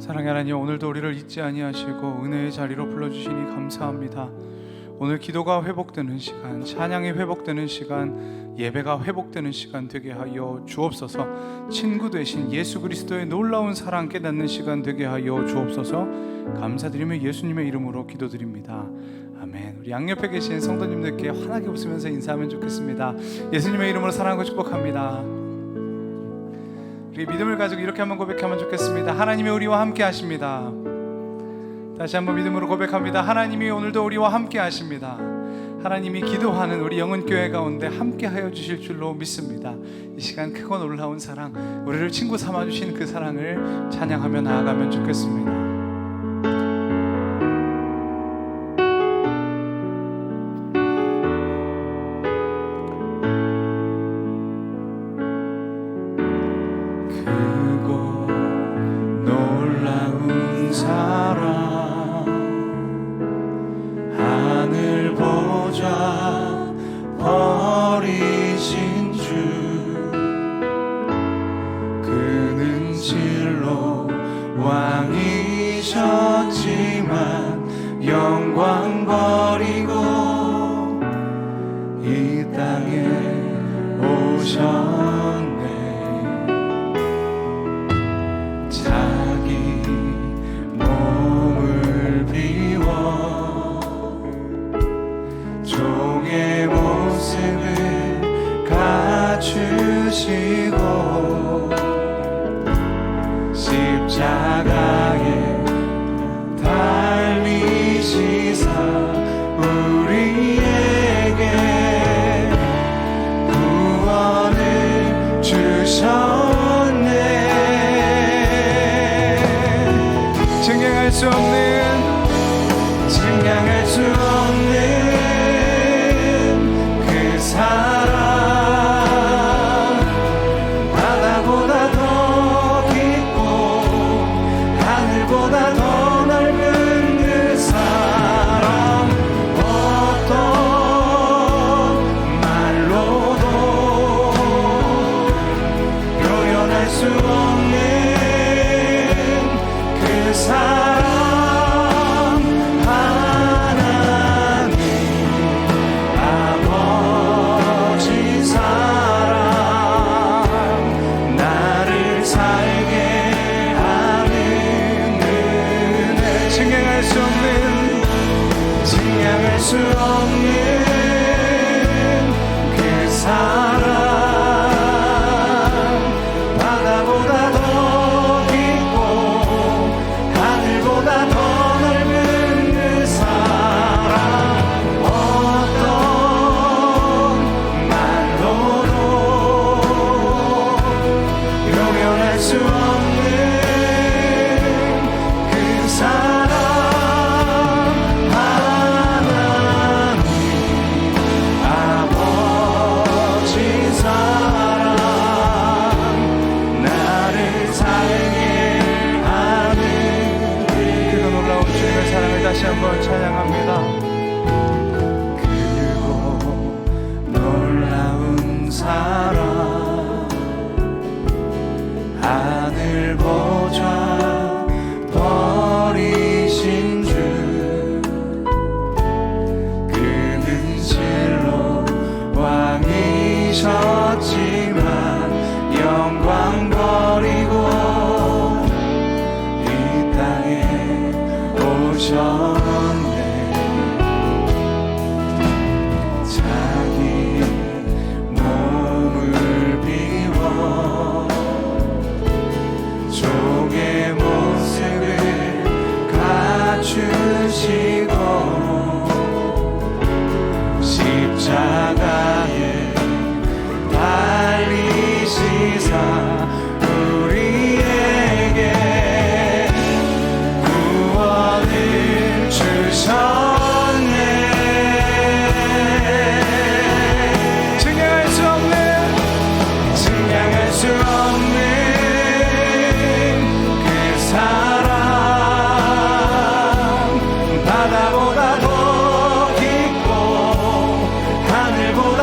사랑의 하나님, 오늘도 우리를 잊지 아니하시고 은혜의 자리로 불러주시니 감사합니다. 오늘 기도가 회복되는 시간, 찬양이 회복되는 시간, 예배가 회복되는 시간 되게 하여 주옵소서. 친구 되신 예수 그리스도의 놀라운 사랑 깨닫는 시간 되게 하여 주옵소서. 감사드리며 예수님의 이름으로 기도드립니다. 아멘. 우리 양옆에 계신 성도님들께 환하게 웃으면서 인사하면 좋겠습니다. 예수님의 이름으로 사랑하고 축복합니다. 우리 믿음을 가지고 이렇게 한번 고백하면 좋겠습니다. 하나님이 우리와 함께 하십니다. 다시 한번 믿음으로 고백합니다. 하나님이 오늘도 우리와 함께 하십니다. 하나님이 기도하는 우리 영은교회 가운데 함께 하여 주실 줄로 믿습니다. 이 시간 크고 놀라운 사랑, 우리를 친구 삼아주신 그 사랑을 찬양하며 나아가면 좋겠습니다. 왕이셨지만 영광 버리고 이 땅에 오셨네. 자기 몸을 비워 종의 모습을 갖추시고 십자가에 달리시사 우리에게 구원을 주셨네. 증명할 수 없는 그 사랑, 바다보다 더 깊고 하늘보다 더 넓은 그 사랑, 어떤 말로도 표현할 수 없는 그 사랑, 하나님 아버지 사랑, 나를 살게 하는 은혜. 증명할 수 없는 그 사랑, 바다보다 더 깊고 하늘보다 더 넓은 그 사랑, 어떤 말로도 표현할 수 없는 그 사랑, 하나님 아버지 사랑, 나를 살게 하는 그리고 놀라운 주님의 사랑을 다시 한번 찬양합니다. 그리고 놀라운 사랑, 하늘 보좌 버리신 주, 그는 실로 왕이셨지만 영광 버리고 이 땅에 오셨네. 자기 몸을 비워 종의 모습을 갖추시고 십자가에 달리시사 우리에게 구원을 주셨네. 증명할 수 없는 그 사랑, 바다보다 더 깊고 하늘보다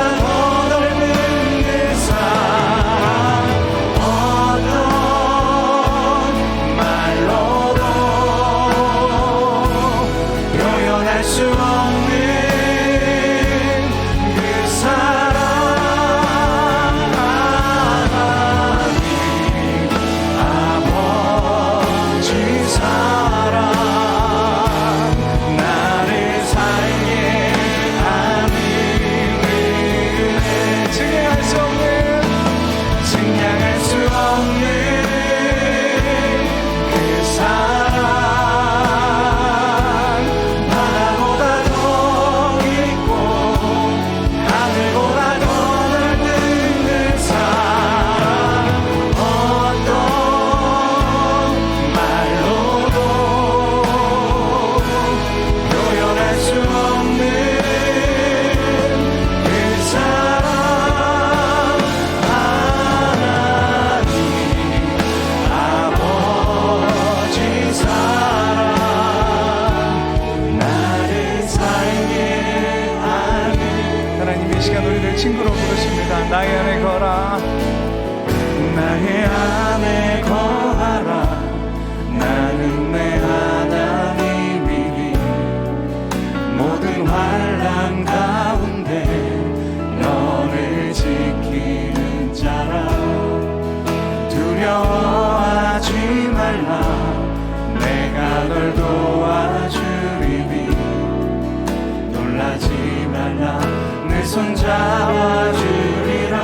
잡아주리라.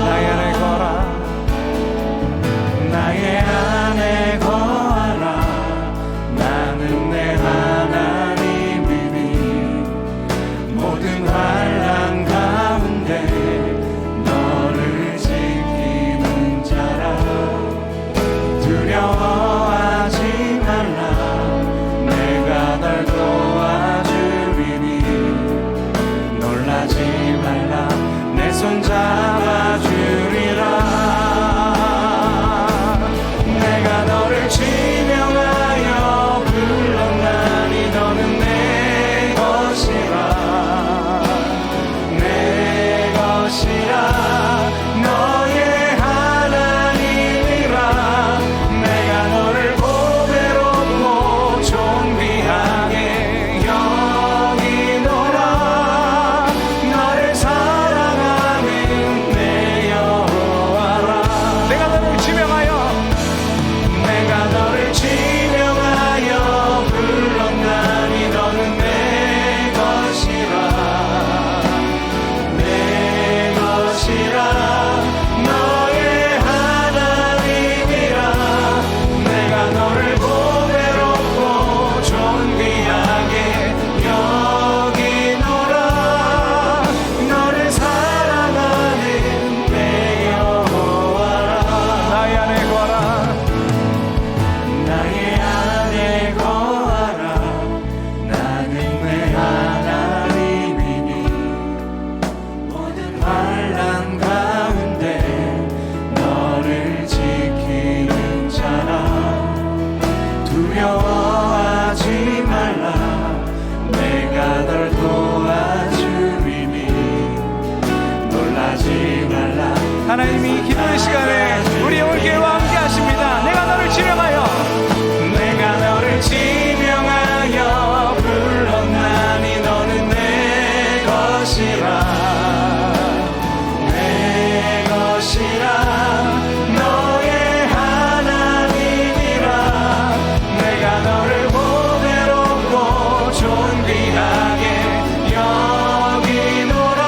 나의 안에 거하라. 나의 안에 거하라. 나는 내 하나님이니 모든 환난 가운데 너를 지키는 자라. 두려워하지 말라. 내가 널 도와주리니 놀라지 말라. 내 손 잡아주리라. 내가 너를 지명하여 불렀나니 너는 내 것이라. 내 것이라. 너의 하나님이라. 내가 너를 보배롭고 존귀하게 여기노라. 너를 사랑하는 내 여호와라. 내가 너를 지명하여 내가 너를 지명하여 불렀나니 너는 내 것이라. 내 것이라. 너의 하나님이라. 내가 너를 보배롭고 존귀하게 여기노라. 너를 사랑하는 내 여호와라. 나의 안에 거하라. 나의 안에 거하라. 나는 내 하나님이니 모든 환난 가운데 너를 지키는 자라. 두려워하지 말라. 내가 널 도와주리니 놀라지 말라. 하나님이 이 기도의 시간에 우리 영혼교회와 함께 하십니다. 내가 너를 지명하여 내가 너를 지명하여 불렀나니 너는 내 것이라. 내 것이라. 너의 하나님이라. 내가 너를 보배롭고 존귀하게 여기노라.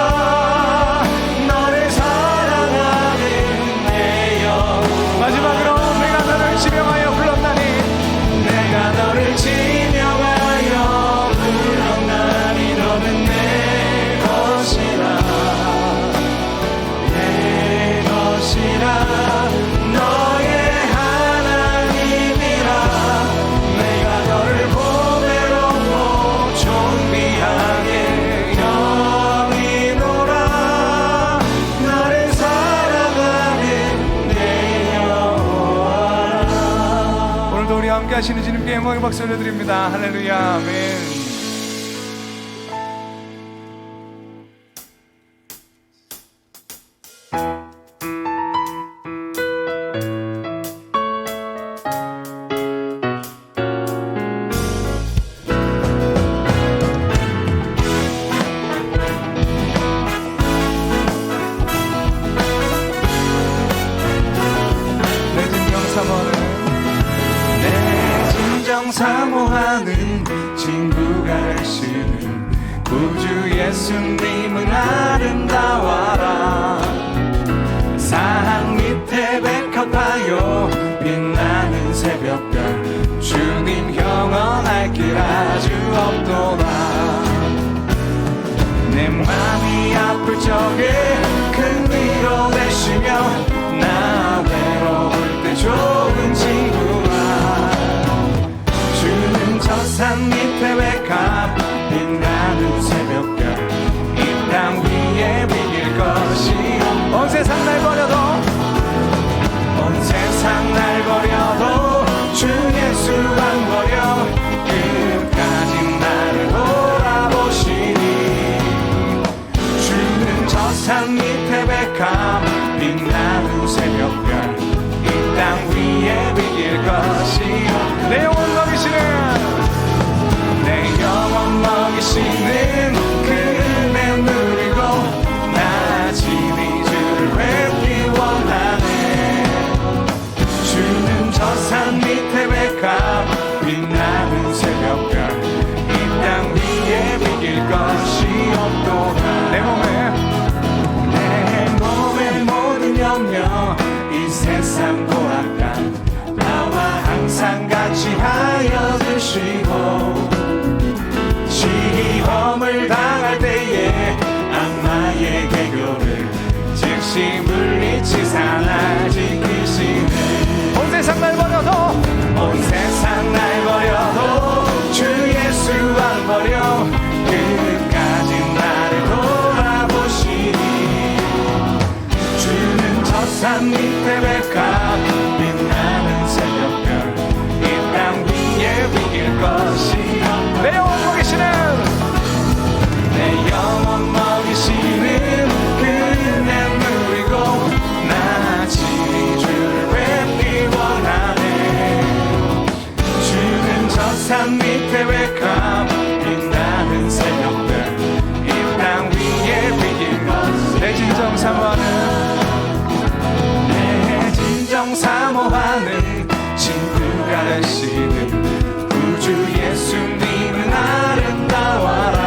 너를 사랑하는 내 영혼. 마지막으로 내가 너를 지명하여 불렀나니 내가 너를 지명하여 불렀나니 너는 내 것이라. 내 것이라. 너의 하나님이라. 내가 너를 보배롭고 존귀하게 여기노라. 너를 사랑하는 내 여호와라. 오늘도 우리 함께 하시는 주님께 영광의 박수 올려드립니다. 할렐루야. 아멘. 내 진정 사모하는 내 진정 사모하는 친구가 되시는 구주 예수님은 아름다워라. 사항 밑에 백합하여 빛나는 새벽별 주님 영원할 길 아주 없도다. 내 맘이 아플 적에 큰 위로 되시며 나 외로울 때 좋은 친구라. 주는 저 산 밑에 백합 빛나는 새벽별 이 땅 위에 비길 것이 온 세상 날 버려도 온 세상 날 버려도 주 예수 안 버려 끝까지 나를 돌아보시니. 주는 저 산 밑에 백합 빛나는 새벽별 이 땅 위에 비길 것이 내 영혼 먹이시는 내 영혼 먹이시는 그 은혜 누리고 나 진히 주를 뵙기 원하네. 주는 저 산 밑에 백합 빛나는 새벽별 이 땅 위에 비길 것이 없도다. 내 몸에 인도하시는 구주 예수님은 아름다워라.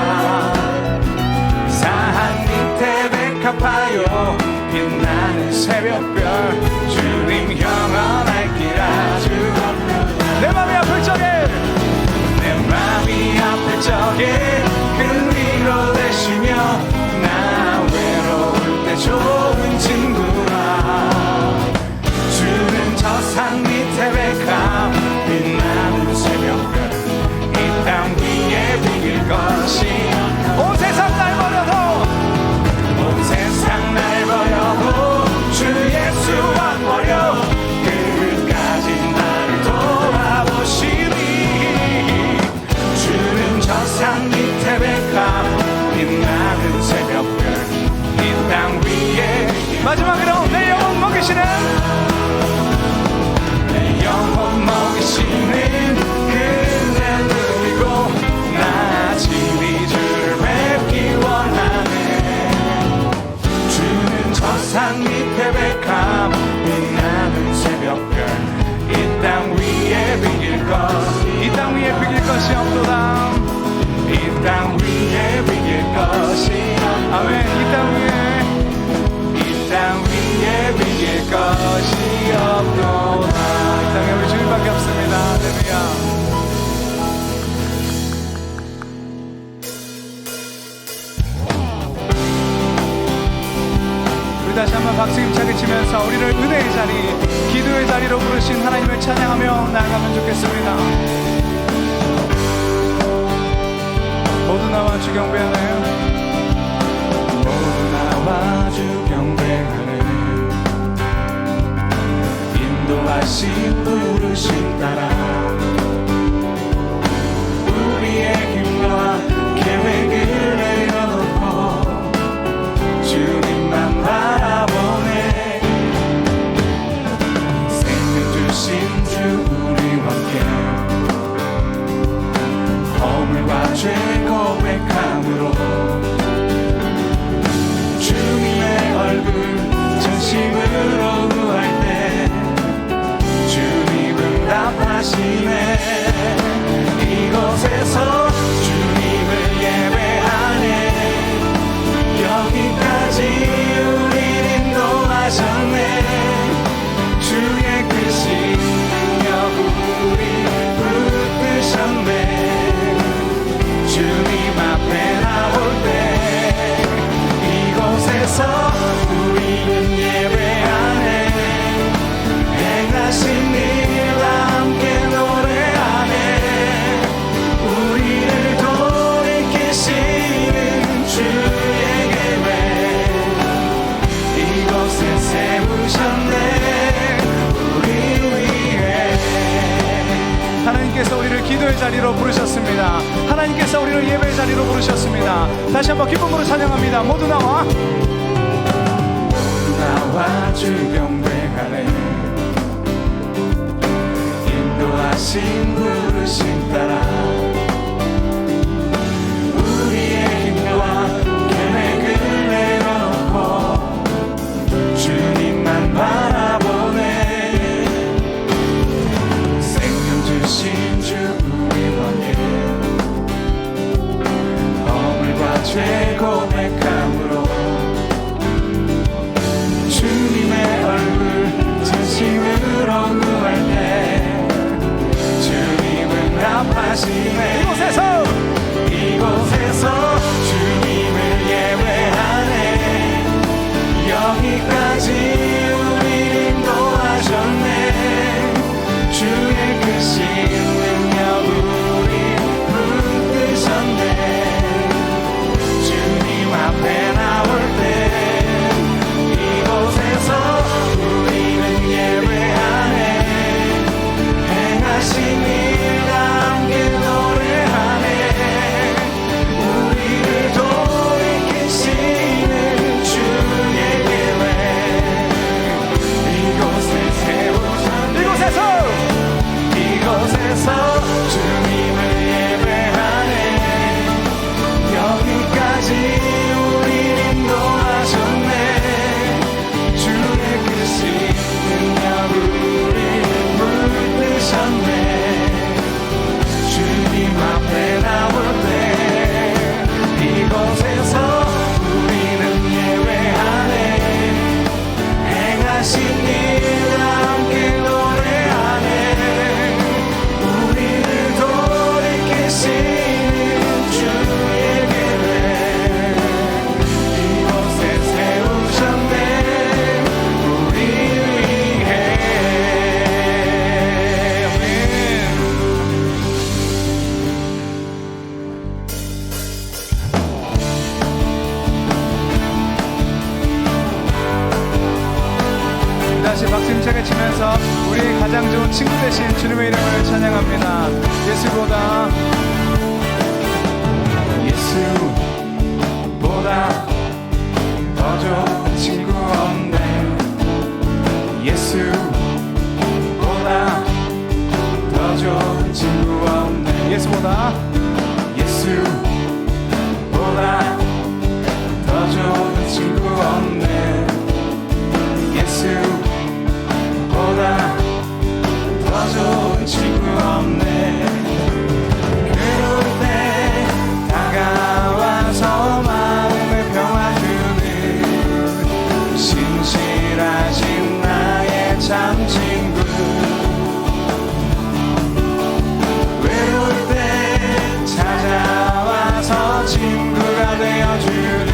산 밑에 백합하여 빛나는 새벽별 주님 영원할기라. 내 맘이 아플 적에 큰 위로 되시며 나 외로울 때 좋은 친구라. 주는 저 산 밑에 백합 빛나는 새벽별 이 땅 위에 비길 것이. 온 세상 날 버려도 온 세상 날 버려도 주 예수 안 버려. 끝까지 나를 돌아보시리. 주는 저 산 밑에 백합 빛나는 새벽별 이 땅 위에. 마지막으로 내 영혼 먹이시는 내 영혼 먹이시는 그대 누리고 나 지리 주를 뵙기 원하네. 주는 저 산 밑에 백합 빛나는 새벽별 이 땅 위에 비길 것. 이 땅 위에 비길 것이 없도다. 이 땅 위에 비길 것이. 아멘. 이 땅 위에 비길 것이 없도다. 이 땅에 우리 주님밖에 없습니다. 할렐루야. 다시 한번 박수 힘차게 치면서 우리를 은혜의 자리, 기도의 자리로 부르신 하나님을 찬양하며 나아가면 좋겠습니다. 모두 나와 주 경배하나요? 모두 나와 주 경배하네. 인도하신 부르심 따라 우리의 힘과 계획을 내려놓고 주님만 바라보네. 생명 주신 주 우리와 함께 허물과 죄 고백함으로 주님의 얼굴 전심으로 구할 때 주님은 답하시네. 이곳에서 주님을 예배하네. 여기까지 우리 인도하셨네. 주의 크신 능력 우리 붙드셨네. 주님 앞에 나올 때 이곳에서 우리는 예배하네. 행하신 일과 함께 노래하네. 우리를 돌이키시는 주의 계획 이곳에 세우셨네. 우리 위해. 하나님께서 우리를 기도의 자리로 부르셨습니다. 하나님께서 우리를 예배의 자리로 부르셨습니다. 다시 한번 기쁨으로 찬양합니다. 모두 나와 주 경배하네. 인도하신 부르심 따라 우리의 힘과 계획을 내려놓고 주님만 바라보네. 생명 주신 주 우리와 함께 허물과 죄 고백함으로 주님의 얼굴 진심으로 구할 때 주님은 답하시네. 이곳에서 주님을 예배하네. 여기까지 우리 인도하셨네. 주의 크신 능력 우리 붙드셨네. 주님 앞에 나올 때 이곳에서 우리는 예배하네. 행하신 일과 함께 노래하네. 이름을 찬양합니다. 예수보다 더 좋은 친구 없네. 예수보다 더 좋은 친구 없네. 예수보다 더 좋은 친구 없네. 예수보다 더 좋은 친구 없네. 괴로울 때 다가와서 마음을 평화주는 신실하신 나의 참 친구. 외로울 때 찾아와서 친구가 되어주는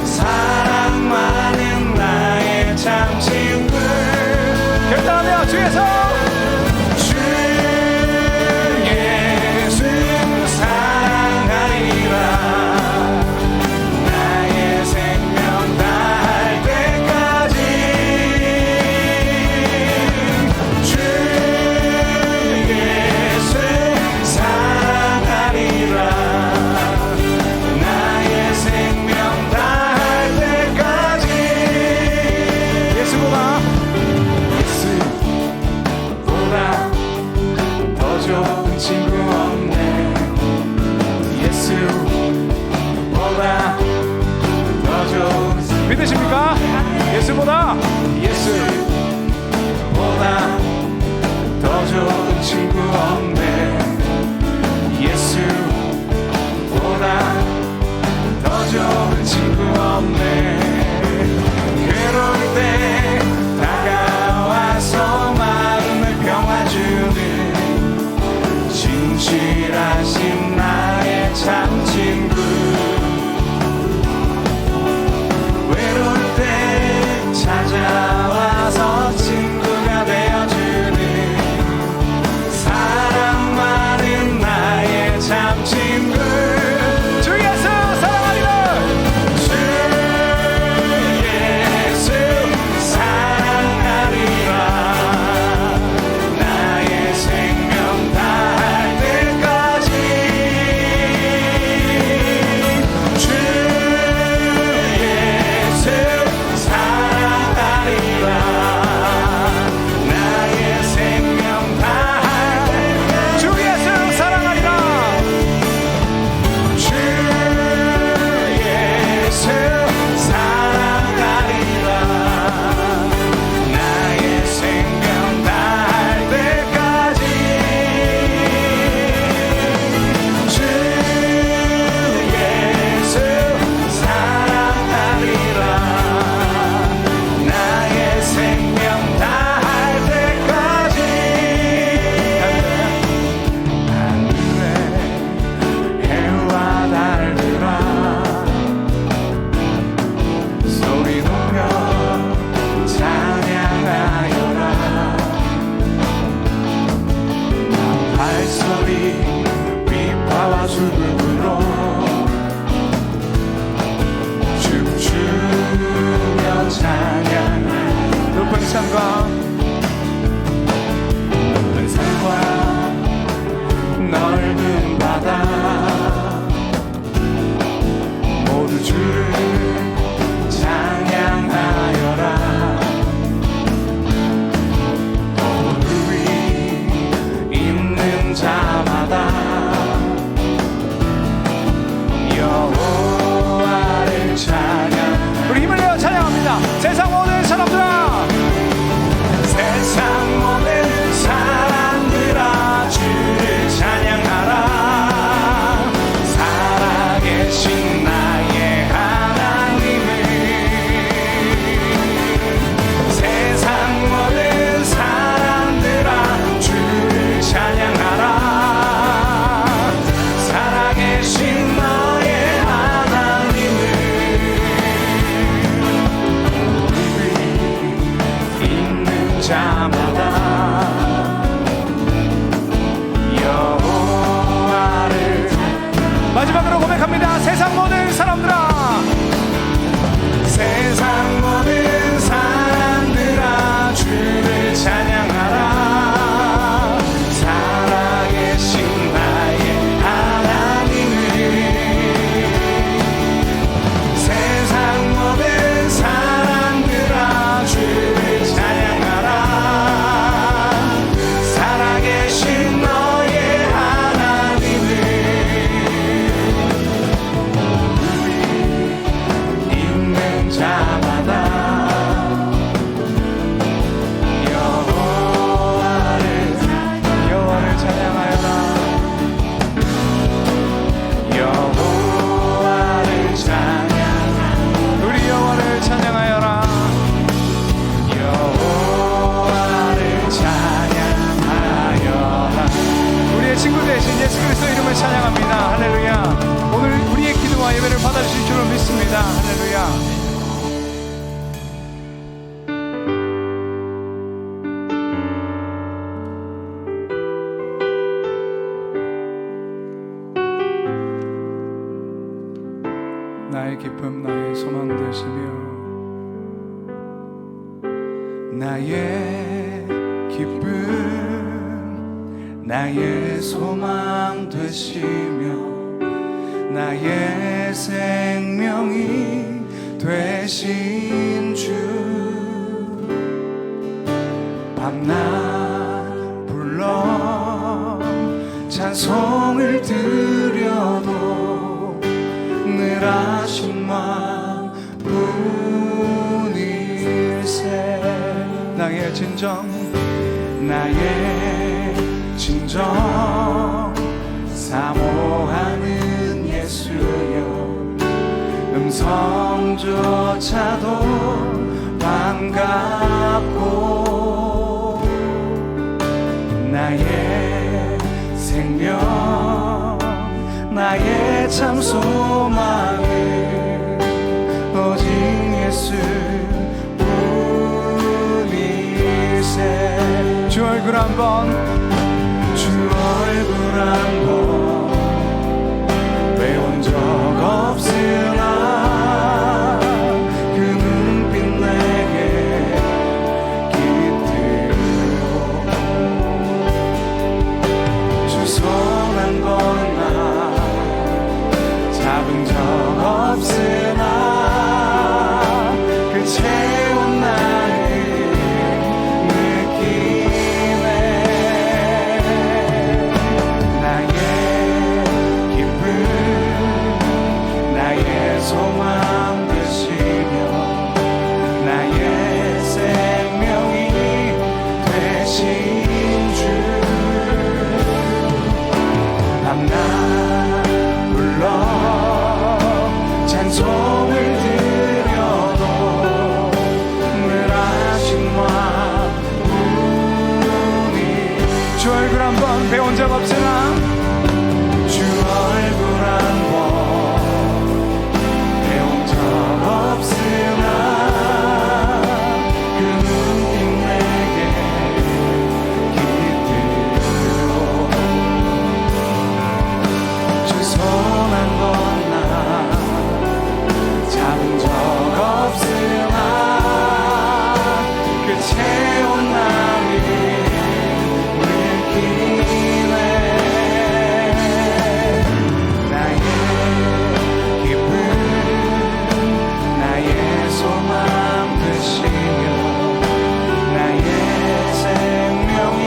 사랑 많은 나의 참 친구. 결단하며 주에서 주 예수 사랑하리라. 나의 생명 다할 때까지 주 예수 사랑하리라. 나의 생명 다할 때까지. 예수보다 더 좋은 친구 없네. 예수보다 더 좋은. 믿으십니까? 예수보다 더 좋은 친구 없네. 예수보다 더 좋은 친구 없네. 괴로울 때 다가와서 마음을 평화주는 진실하신 나의 참 친구. 외로울 때 찾아와서 친구가 되어주는 사랑 많은 나의 참 친구. 주 예수 사랑하리라. 주 예수 사랑하리라. 나의 생명 다할 때까지 주 예수 사랑하리라. 나의 생명 다할 때까지 주 예수 사랑하리라. 주 예수 사랑하리라. 나의 생명 다할 때까지 주 예수 사랑하리라. 나의 생명 다할 때까지. 하늘의 해와 달들아 소리 높여 찬양하여라. 발소리 비파와 수금으로 춤추며 찬양해. 높은 산과 넓은 바다 모두 주를 찬양하여라. 무릎이 있는 자마다 믿습니다. 할렐루야. 나의 기쁨 나의 소망 되시며 나의 기쁨 나의 소망 되시며 나의 생명이 되신 주 밤낮 불러 찬송을 드려도 늘 하신 마음뿐일세 나의 진정 사모하는 예수여 음성조차도 반갑고 나의 생명 나의 참 소망은 오직 예수뿐일세 주 얼굴 한번 배운 적 없으나 그 눈빛 내게 깃들고 주 손 한 번 나 잡은 적 없으나 그 채운 나를 소망 되시며 나의 생명이 되신 주 밤낮 불러 찬송을 드려도 늘 하신 마음뿐이 주 얼굴 한번 배운 적 없으나 주 얼굴 한번 없으나 그 눈빛 내게 깃들고 주 손 한 번 나 잡은 적 없으나 그 채운 나를 느끼네 나의 기쁨 나의 소망 되시며 나의 생명이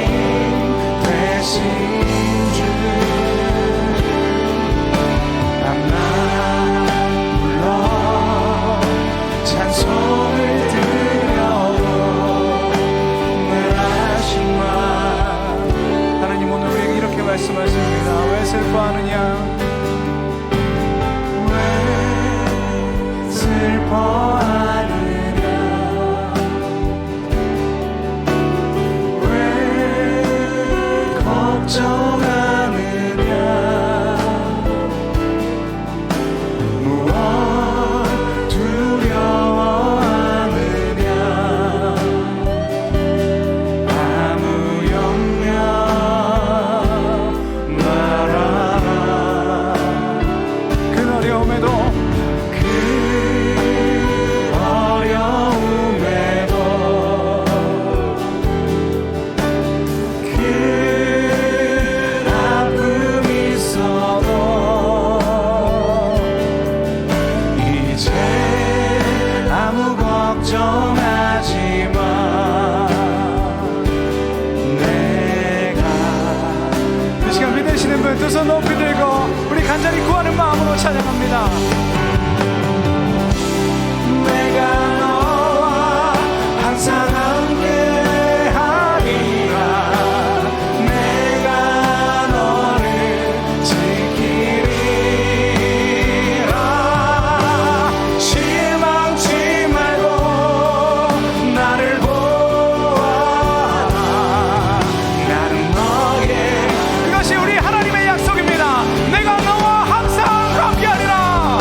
되신 주 밤낮 불러 찬송을 드려도 늘 하신 마 하나님 오늘 우리에게 이렇게 말씀하십니다. 왜 슬퍼하느냐 슬퍼하느냐 왜 걱정하느냐 무엇 두려워하느냐 아무 염려 말아라 그 어려움에도 걱정하지 마 내가 이 시간 믿으시는 분 두 손 높이 들고 우리 간절히 구하는 마음으로 찬양합니다. 내가 너와 항상 함께 하리라 내가 너를 지키리라 실망치 말고 나를 보아라 나는 너의 그것이 우리 하나님의 약속입니다. 내가 너와 항상 함께하리라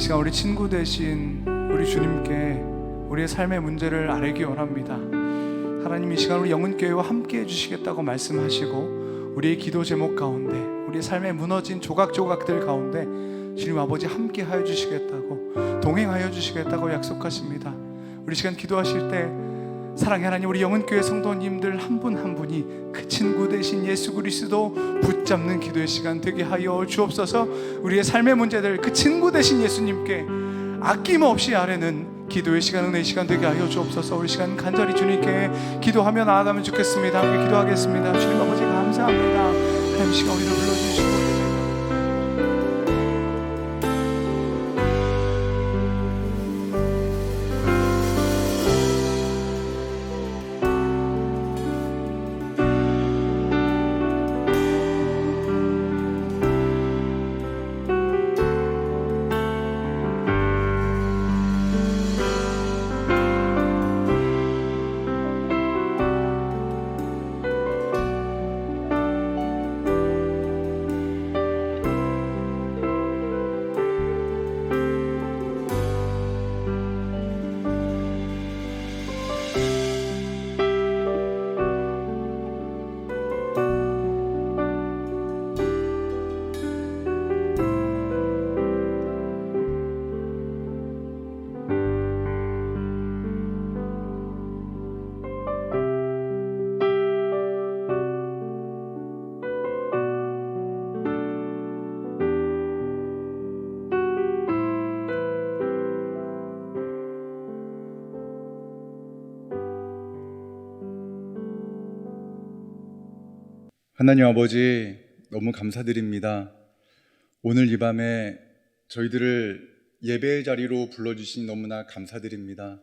시간 우리 친구 되신 우리 주님께 우리의 삶의 문제를 아뢰기 원합니다. 하나님, 이 시간 우리 영은교회와 함께 해주시겠다고 말씀하시고 우리의 기도 제목 가운데, 우리의 삶에 무너진 조각조각들 가운데 주님 아버지 함께 하여 주시겠다고, 동행하여 주시겠다고 약속하십니다. 우리 시간 기도하실 때 사랑의 하나님, 우리 영은교회 성도님들 한 분 한 분이 그 친구 되신 예수 그리스도 붙잡는 기도의 시간 되게 하여 주옵소서. 우리의 삶의 문제들 그 친구 되신 예수님께 아낌없이 아뢰는 기도의 시간, 은혜의 시간 되게 하여 주옵소서. 우리 시간 간절히 주님께 기도하며 나아가면 좋겠습니다. 함께 기도하겠습니다. 주님 아버지 감사합니다. 하나님, 시간 우리를 불러주시고 하나님 아버지, 너무 감사드립니다. 오늘 이 밤에 저희들을 예배의 자리로 불러주시니 너무나 감사드립니다.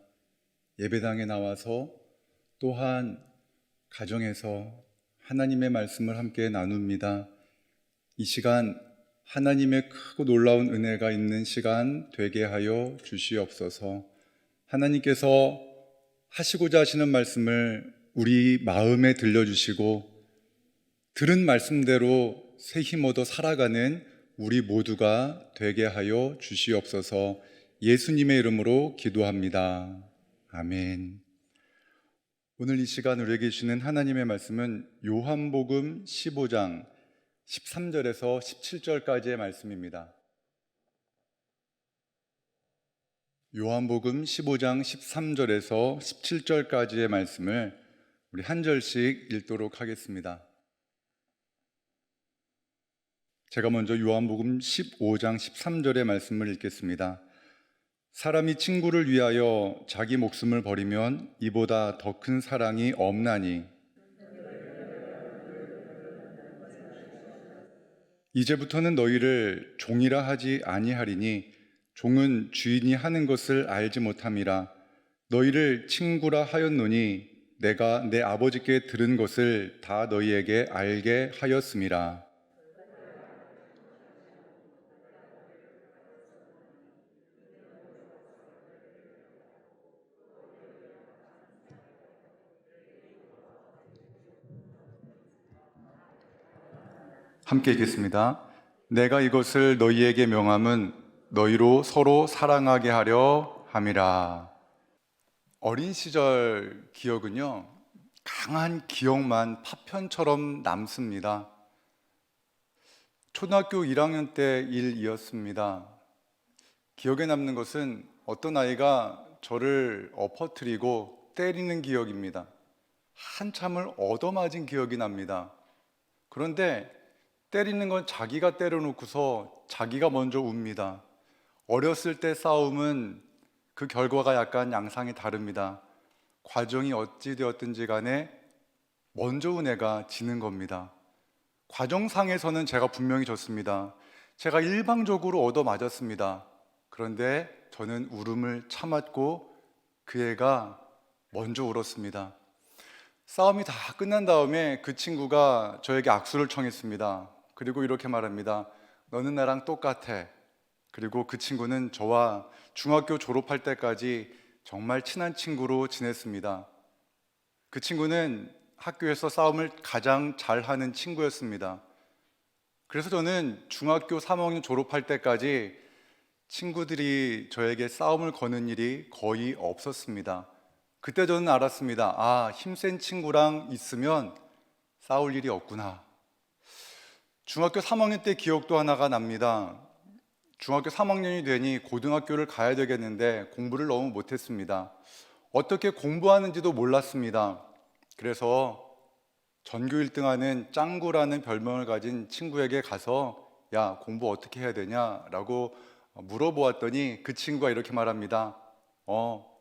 예배당에 나와서 또한 가정에서 하나님의 말씀을 함께 나눕니다. 이 시간 하나님의 크고 놀라운 은혜가 있는 시간 되게 하여 주시옵소서. 하나님께서 하시고자 하시는 말씀을 우리 마음에 들려주시고 들은 말씀대로 새 힘 얻어 살아가는 우리 모두가 되게 하여 주시옵소서. 예수님의 이름으로 기도합니다. 아멘. 오늘 이 시간 우리에게 주시는 하나님의 말씀은 요한복음 15장 13절에서 17절까지의 말씀입니다. 요한복음 15장 13절에서 17절까지의 말씀을 우리 한 절씩 읽도록 하겠습니다. 제가 먼저 요한복음 15장 13절의 말씀을 읽겠습니다. 사람이 친구를 위하여 자기 목숨을 버리면 이보다 더 큰 사랑이 없나니 이제부터는 너희를 종이라 하지 아니하리니 종은 주인이 하는 것을 알지 못함이라. 너희를 친구라 하였노니 내가 내 아버지께 들은 것을 다 너희에게 알게 하였음이라. 함께 읽겠습니다. 내가 이것을 너희에게 명함은 너희로 서로 사랑하게 하려 함이라. 어린 시절 기억은요, 강한 기억만 파편처럼 남습니다. 초등학교 1학년 때 일이었습니다. 기억에 남는 것은 어떤 아이가 저를 엎어뜨리고 때리는 기억입니다. 한참을 얻어맞은 기억이 납니다. 그런데 때리는 건 자기가 때려놓고서 자기가 먼저 웁니다. 어렸을 때 싸움은 그 결과가 약간 양상이 다릅니다. 과정이 어찌 되었든지 간에 먼저 운 애가 지는 겁니다. 과정상에서는 제가 분명히 졌습니다. 제가 일방적으로 얻어맞았습니다. 그런데 저는 울음을 참았고 그 애가 먼저 울었습니다. 싸움이 다 끝난 다음에 그 친구가 저에게 악수를 청했습니다. 그리고 이렇게 말합니다. 너는 나랑 똑같아. 그리고 그 친구는 저와 중학교 졸업할 때까지 정말 친한 친구로 지냈습니다. 그 친구는 학교에서 싸움을 가장 잘하는 친구였습니다. 그래서 저는 중학교 3학년 졸업할 때까지 친구들이 저에게 싸움을 거는 일이 거의 없었습니다. 그때 저는 알았습니다. 아, 힘센 친구랑 있으면 싸울 일이 없구나. 중학교 3학년 때 기억도 하나가 납니다. 중학교 3학년이 되니 고등학교를 가야 되겠는데 공부를 너무 못했습니다. 어떻게 공부하는지도 몰랐습니다. 그래서 전교 1등하는 짱구라는 별명을 가진 친구에게 가서 야, 공부 어떻게 해야 되냐라고 물어보았더니 그 친구가 이렇게 말합니다.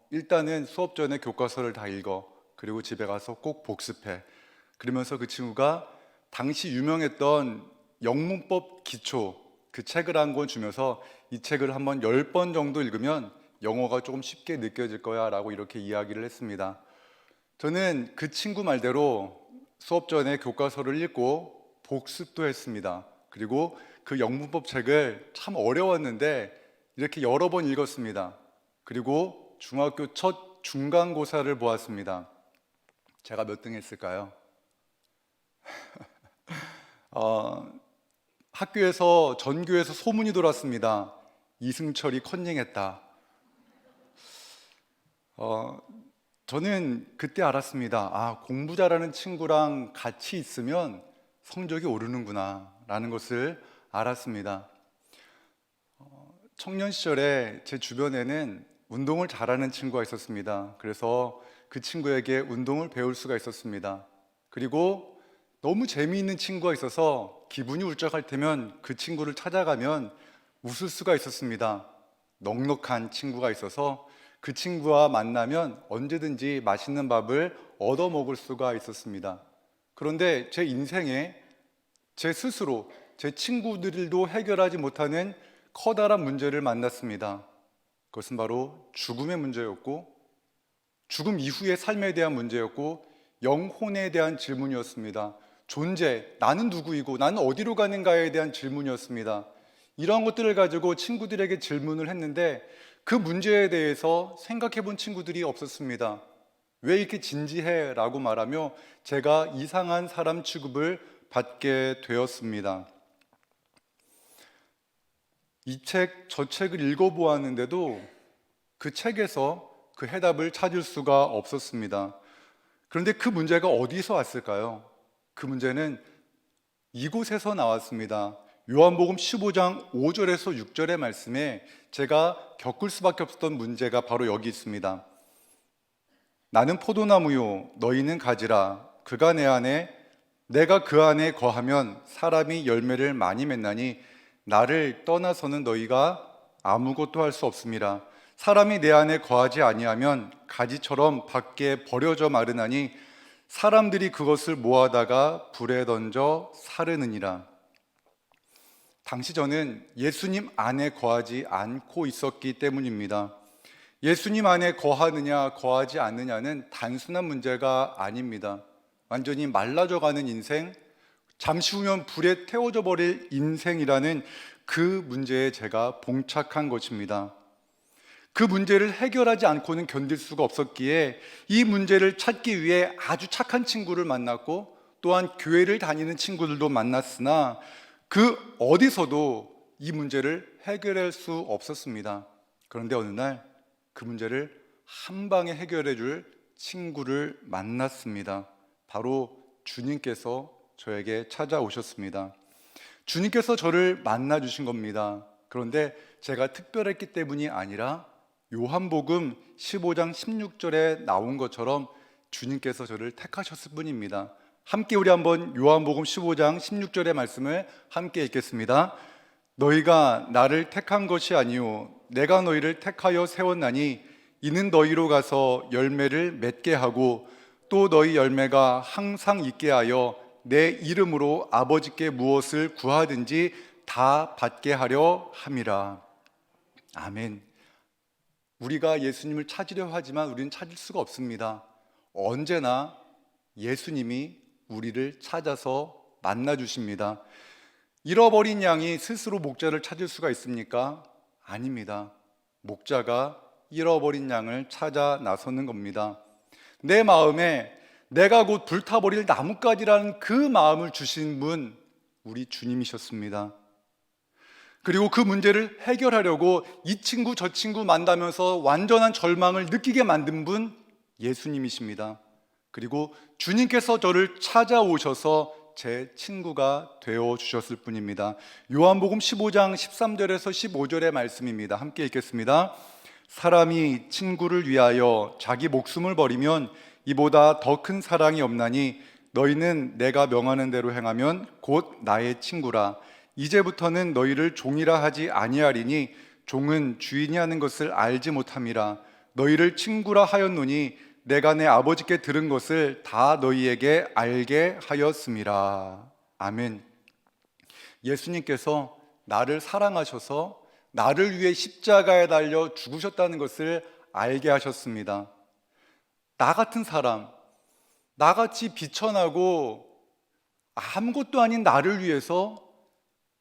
일단은 수업 전에 교과서를 다 읽어. 그리고 집에 가서 꼭 복습해. 그러면서 그 친구가 당시 유명했던 영문법 기초 그 책을 한 권 주면서 이 책을 한번 10번 정도 읽으면 영어가 조금 쉽게 느껴질 거야 라고 이렇게 이야기를 했습니다. 저는 그 친구 말대로 수업 전에 교과서를 읽고 복습도 했습니다. 그리고 그 영문법 책을 참 어려웠는데 이렇게 여러 번 읽었습니다. 그리고 중학교 첫 중간고사를 보았습니다. 제가 몇 등 했을까요? 학교에서 전교에서 소문이 돌았습니다. 이승철이 컨닝했다. 저는 그때 알았습니다. 아, 공부 잘하는 친구랑 같이 있으면 성적이 오르는구나 라는 것을 알았습니다. 청년 시절에 제 주변에는 운동을 잘하는 친구가 있었습니다. 그래서 그 친구에게 운동을 배울 수가 있었습니다. 그리고 너무 재미있는 친구가 있어서 기분이 울적할 때면 그 친구를 찾아가면 웃을 수가 있었습니다. 넉넉한 친구가 있어서 그 친구와 만나면 언제든지 맛있는 밥을 얻어 먹을 수가 있었습니다. 그런데 제 인생에 제 스스로 제 친구들도 해결하지 못하는 커다란 문제를 만났습니다. 그것은 바로 죽음의 문제였고 죽음 이후의 삶에 대한 문제였고 영혼에 대한 질문이었습니다. 존재, 나는 누구이고 나는 어디로 가는가에 대한 질문이었습니다. 이러한 것들을 가지고 친구들에게 질문을 했는데 그 문제에 대해서 생각해 본 친구들이 없었습니다. 왜 이렇게 진지해? 라고 말하며 제가 이상한 사람 취급을 받게 되었습니다. 이 책, 저 책을 읽어보았는데도 그 책에서 그 해답을 찾을 수가 없었습니다. 그런데 그 문제가 어디서 왔을까요? 그 문제는 이곳에서 나왔습니다. 요한복음 15장 5절에서 6절의 말씀에 제가 겪을 수밖에 없었던 문제가 바로 여기 있습니다. 나는 포도나무요 너희는 가지라. 그가 내 안에 내가 그 안에 거하면 사람이 열매를 많이 맺나니 나를 떠나서는 너희가 아무것도 할 수 없음이라. 사람이 내 안에 거하지 아니하면 가지처럼 밖에 버려져 마르나니 사람들이 그것을 모아다가 불에 던져 사르느니라. 당시 저는 예수님 안에 거하지 않고 있었기 때문입니다. 예수님 안에 거하느냐 거하지 않느냐는 단순한 문제가 아닙니다. 완전히 말라져가는 인생, 잠시 후면 불에 태워져 버릴 인생이라는 그 문제에 제가 봉착한 것입니다. 그 문제를 해결하지 않고는 견딜 수가 없었기에 이 문제를 찾기 위해 아주 착한 친구를 만났고 또한 교회를 다니는 친구들도 만났으나 그 어디서도 이 문제를 해결할 수 없었습니다. 그런데 어느 날 그 문제를 한 방에 해결해 줄 친구를 만났습니다. 바로 주님께서 저에게 찾아오셨습니다. 주님께서 저를 만나 주신 겁니다. 그런데 제가 특별했기 때문이 아니라 요한복음 15장 16절에 나온 것처럼 주님께서 저를 택하셨을 뿐입니다. 함께 우리 한번 요한복음 15장 16절의 말씀을 함께 읽겠습니다. 너희가 나를 택한 것이 아니요 내가 너희를 택하여 세웠나니 이는 너희로 가서 열매를 맺게 하고 또 너희 열매가 항상 있게 하여 내 이름으로 아버지께 무엇을 구하든지 다 받게 하려 함이라. 아멘. 우리가 예수님을 찾으려 하지만 우리는 찾을 수가 없습니다. 언제나 예수님이 우리를 찾아서 만나 주십니다. 잃어버린 양이 스스로 목자를 찾을 수가 있습니까? 아닙니다. 목자가 잃어버린 양을 찾아 나서는 겁니다. 내 마음에 내가 곧 불타버릴 나뭇가지라는 그 마음을 주신 분, 우리 주님이셨습니다. 그리고 그 문제를 해결하려고 이 친구 저 친구 만나면서 완전한 절망을 느끼게 만든 분 예수님이십니다. 그리고 주님께서 저를 찾아오셔서 제 친구가 되어 주셨을 뿐입니다. 요한복음 15장 13절에서 15절의 말씀입니다. 함께 읽겠습니다. 사람이 친구를 위하여 자기 목숨을 버리면 이보다 더 큰 사랑이 없나니 너희는 내가 명하는 대로 행하면 곧 나의 친구라. 이제부터는 너희를 종이라 하지 아니하리니 종은 주인이 하는 것을 알지 못함이라. 너희를 친구라 하였노니 내가 내 아버지께 들은 것을 다 너희에게 알게 하였음이라. 아멘. 예수님께서 나를 사랑하셔서 나를 위해 십자가에 달려 죽으셨다는 것을 알게 하셨습니다. 나 같은 사람, 나같이 비천하고 아무것도 아닌 나를 위해서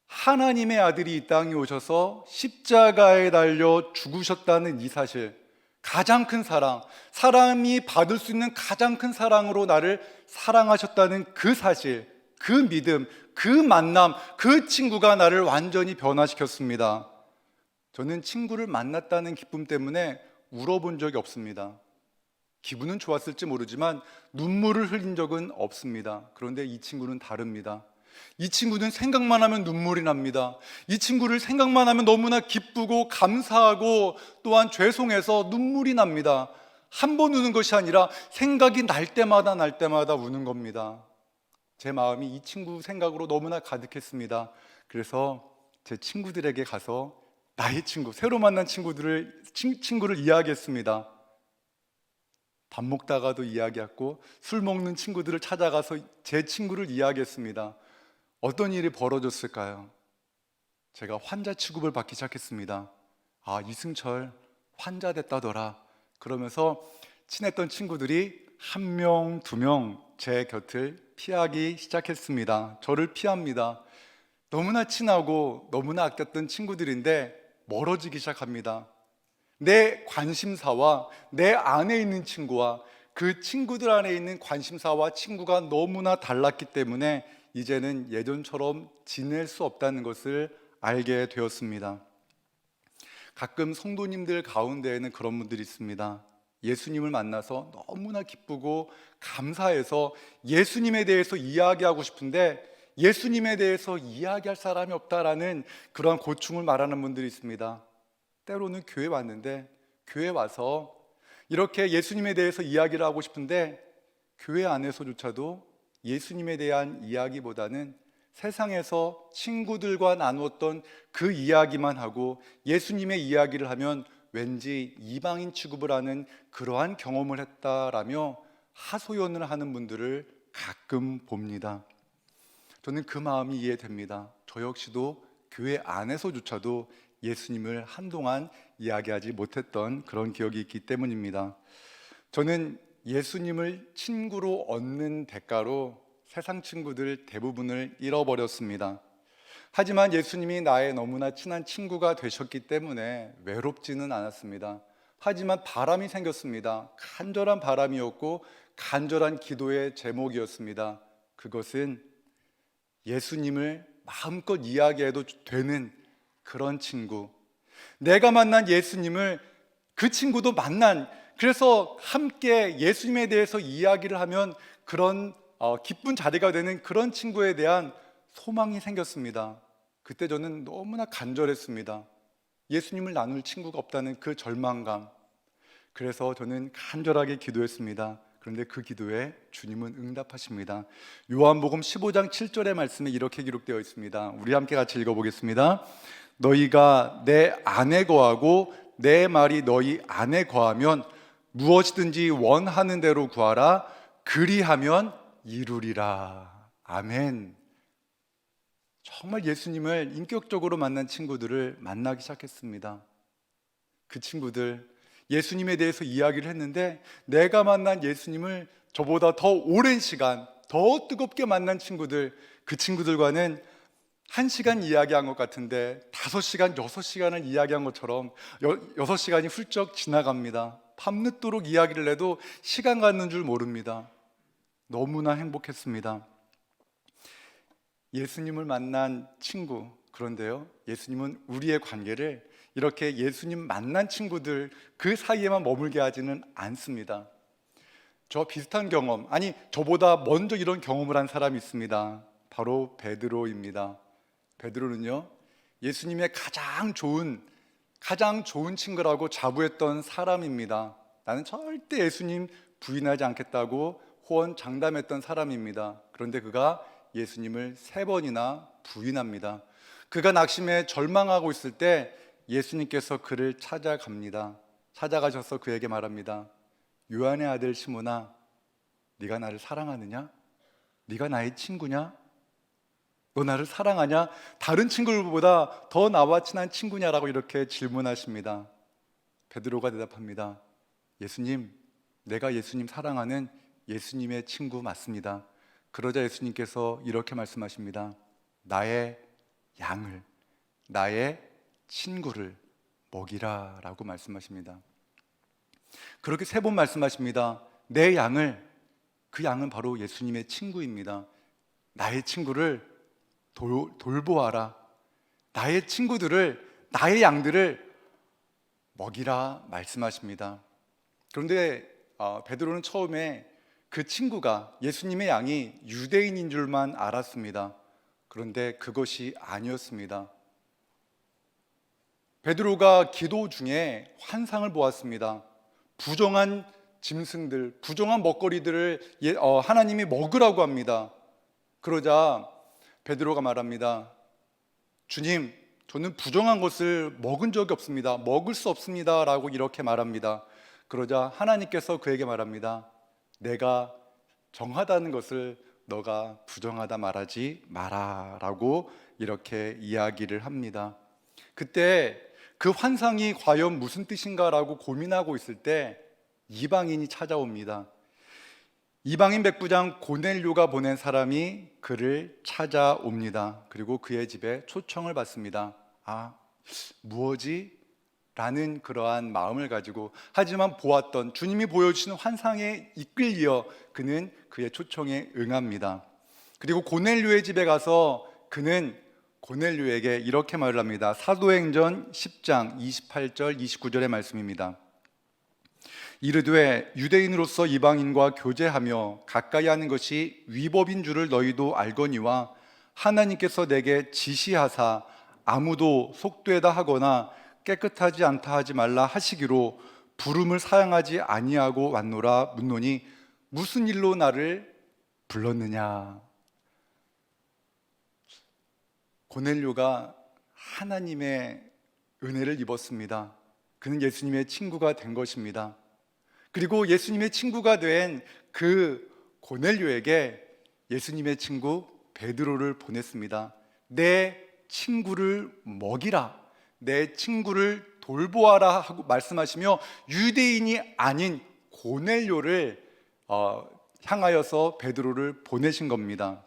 하나님의 아들이 이 땅에 오셔서 십자가에 달려 죽으셨다는 이 사실, 가장 큰 사랑, 사람이 받을 수 있는 가장 큰 사랑으로 나를 사랑하셨다는 그 사실, 그 믿음, 그 만남, 그 친구가 나를 완전히 변화시켰습니다. 저는 친구를 만났다는 기쁨 때문에 울어본 적이 없습니다. 기분은 좋았을지 모르지만 눈물을 흘린 적은 없습니다. 그런데 이 친구는 다릅니다. 이 친구는 생각만 하면 눈물이 납니다. 이 친구를 생각만 하면 너무나 기쁘고 감사하고 또한 죄송해서 눈물이 납니다. 한 번 우는 것이 아니라 생각이 날 때마다 우는 겁니다. 제 마음이 이 친구 생각으로 너무나 가득했습니다. 그래서 제 친구들에게 가서 나의 친구, 새로 만난 친구를 이야기했습니다. 밥 먹다가도 이야기했고 술 먹는 친구들을 찾아가서 제 친구를 이야기했습니다. 어떤 일이 벌어졌을까요? 제가 환자 취급을 받기 시작했습니다. 아, 이승철 환자 됐다더라. 그러면서 친했던 친구들이 한 명, 두 명 제 곁을 피하기 시작했습니다. 저를 피합니다. 너무나 친하고 너무나 아꼈던 친구들인데 멀어지기 시작합니다. 내 관심사와 내 안에 있는 친구와 그 친구들 안에 있는 관심사와 친구가 너무나 달랐기 때문에 이제는 예전처럼 지낼 수 없다는 것을 알게 되었습니다. 가끔 성도님들 가운데에는 그런 분들이 있습니다. 예수님을 만나서 너무나 기쁘고 감사해서 예수님에 대해서 이야기하고 싶은데 예수님에 대해서 이야기할 사람이 없다라는 그런 고충을 말하는 분들이 있습니다. 때로는 교회 왔는데 교회 와서 이렇게 예수님에 대해서 이야기를 하고 싶은데 교회 안에서조차도 예수님에 대한 이야기보다는 세상에서 친구들과 나누었던 그 이야기만 하고 예수님의 이야기를 하면 왠지 이방인 취급을 하는 그러한 경험을 했다라며 하소연을 하는 분들을 가끔 봅니다. 저는 그 마음이 이해됩니다. 저 역시도 교회 안에서조차도 예수님을 한동안 이야기하지 못했던 그런 기억이 있기 때문입니다. 저는 예수님을 친구로 얻는 대가로 세상 친구들 대부분을 잃어버렸습니다. 하지만 예수님이 나의 너무나 친한 친구가 되셨기 때문에 외롭지는 않았습니다. 하지만 바람이 생겼습니다. 간절한 바람이었고 간절한 기도의 제목이었습니다. 그것은 예수님을 마음껏 이야기해도 되는 그런 친구, 내가 만난 예수님을 그 친구도 그래서 함께 예수님에 대해서 이야기를 하면 그런 기쁜 자리가 되는 그런 친구에 대한 소망이 생겼습니다. 그때 저는 너무나 간절했습니다. 예수님을 나눌 친구가 없다는 그 절망감. 그래서 저는 간절하게 기도했습니다. 그런데 그 기도에 주님은 응답하십니다. 요한복음 15장 7절의 말씀에 이렇게 기록되어 있습니다. 우리 함께 같이 읽어보겠습니다. 너희가 내 안에 거하고 내 말이 너희 안에 거하면 무엇이든지 원하는 대로 구하라. 그리하면 이루리라. 아멘. 정말 예수님을 인격적으로 만난 친구들을 만나기 시작했습니다. 그 친구들, 예수님에 대해서 이야기를 했는데 내가 만난 예수님을 저보다 더 오랜 시간, 더 뜨겁게 만난 친구들, 그 친구들과는 1시간 이야기한 것 같은데 5시간, 6시간을 이야기한 것처럼 6시간이 훌쩍 지나갑니다. 밤늦도록 이야기를 해도 시간 가는 줄 모릅니다. 너무나 행복했습니다. 예수님을 만난 친구, 그런데요, 예수님은 우리의 관계를 이렇게 예수님 만난 친구들 그 사이에만 머물게 하지는 않습니다. 저 비슷한 경험, 아니 저보다 먼저 이런 경험을 한 사람이 있습니다. 바로 베드로입니다. 베드로는요, 예수님의 가장 좋은 친구라고 자부했던 사람입니다. 나는 절대 예수님 부인하지 않겠다고 호언장담했던 사람입니다. 그런데 그가 예수님을 3번이나 부인합니다. 그가 낙심해 절망하고 있을 때 예수님께서 그를 찾아갑니다. 찾아가셔서 그에게 말합니다. 요한의 아들 시몬아, 네가 나를 사랑하느냐? 네가 나의 친구냐? 너 나를 사랑하냐? 다른 친구들보다 더 나와 친한 친구냐라고 이렇게 질문하십니다. 베드로가 대답합니다. 예수님, 내가 예수님 사랑하는 예수님의 친구 맞습니다. 그러자 예수님께서 이렇게 말씀하십니다. 나의 양을, 나의 친구를 먹이라 라고 말씀하십니다. 그렇게 3번 말씀하십니다. 내 양을, 그 양은 바로 예수님의 친구입니다. 나의 친구를 돌보아라. 나의 친구들을, 나의 양들을 먹이라 말씀하십니다. 그런데 베드로는 처음에 그 친구가, 예수님의 양이 유대인인 줄만 알았습니다. 그런데 그것이 아니었습니다. 베드로가 기도 중에 환상을 보았습니다. 부정한 짐승들, 부정한 먹거리들을 하나님이 먹으라고 합니다. 그러자 베드로가 말합니다. 주님, 저는 부정한 것을 먹은 적이 없습니다. 먹을 수 없습니다 라고 이렇게 말합니다. 그러자 하나님께서 그에게 말합니다. 내가 정하다는 것을 너가 부정하다 말하지 마라 라고 이렇게 이야기를 합니다. 그때 그 환상이 과연 무슨 뜻인가 라고 고민하고 있을 때 이방인이 찾아옵니다. 이방인 백부장 고넬료가 보낸 사람이 그를 찾아옵니다. 그리고 그의 집에 초청을 받습니다. 무엇이? 라는 그러한 마음을 가지고, 하지만 보았던 주님이 보여주시는 환상에 이끌려 그는 그의 초청에 응합니다. 그리고 고넬료의 집에 가서 그는 고넬료에게 이렇게 말을 합니다. 사도행전 10장 28절 29절의 말씀입니다. 이르되 유대인으로서 이방인과 교제하며 가까이 하는 것이 위법인 줄을 너희도 알거니와 하나님께서 내게 지시하사 아무도 속되다 하거나 깨끗하지 않다 하지 말라 하시기로 부름을 사양하지 아니하고 왔노라 묻노니 무슨 일로 나를 불렀느냐. 고넬료가 하나님의 은혜를 입었습니다. 그는 예수님의 친구가 된 것입니다. 그리고 예수님의 친구가 된 그 고넬료에게 예수님의 친구 베드로를 보냈습니다. 내 친구를 먹이라, 내 친구를 돌보아라 하고 말씀하시며 유대인이 아닌 고넬료를 향하여서 베드로를 보내신 겁니다.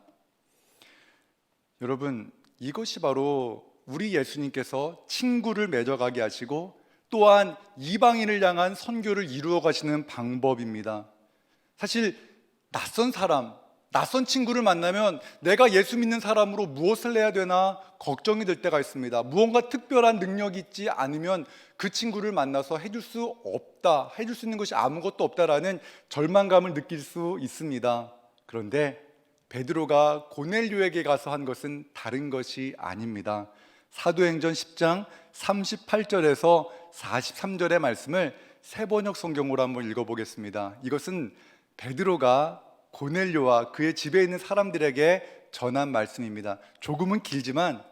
여러분, 이것이 바로 우리 예수님께서 친구를 맺어가게 하시고 또한 이방인을 향한 선교를 이루어 가시는 방법입니다. 사실 낯선 사람, 낯선 친구를 만나면 내가 예수 믿는 사람으로 무엇을 해야 되나 걱정이 될 때가 있습니다. 무언가 특별한 능력이 있지 않으면 그 친구를 만나서 해줄 수 없다, 해줄 수 있는 것이 아무것도 없다라는 절망감을 느낄 수 있습니다. 그런데 베드로가 고넬료에게 가서 한 것은 다른 것이 아닙니다. 사도행전 10장 38절에서 43절의 말씀을 세번역 성경으로 한번 읽어보겠습니다. 이것은 베드로가 고넬료와 그의 집에 있는 사람들에게 전한 말씀입니다. 조금은 길지만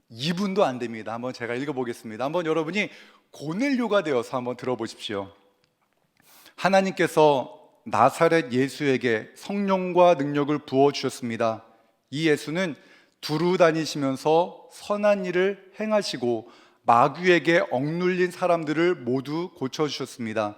2분도 안 됩니다. 한번 제가 읽어보겠습니다. 한번 여러분이 고넬료가 되어서 한번 들어보십시오. 하나님께서 나사렛 예수에게 성령과 능력을 부어주셨습니다. 이 예수는 두루 다니시면서 선한 일을 행하시고 마귀에게 억눌린 사람들을 모두 고쳐주셨습니다.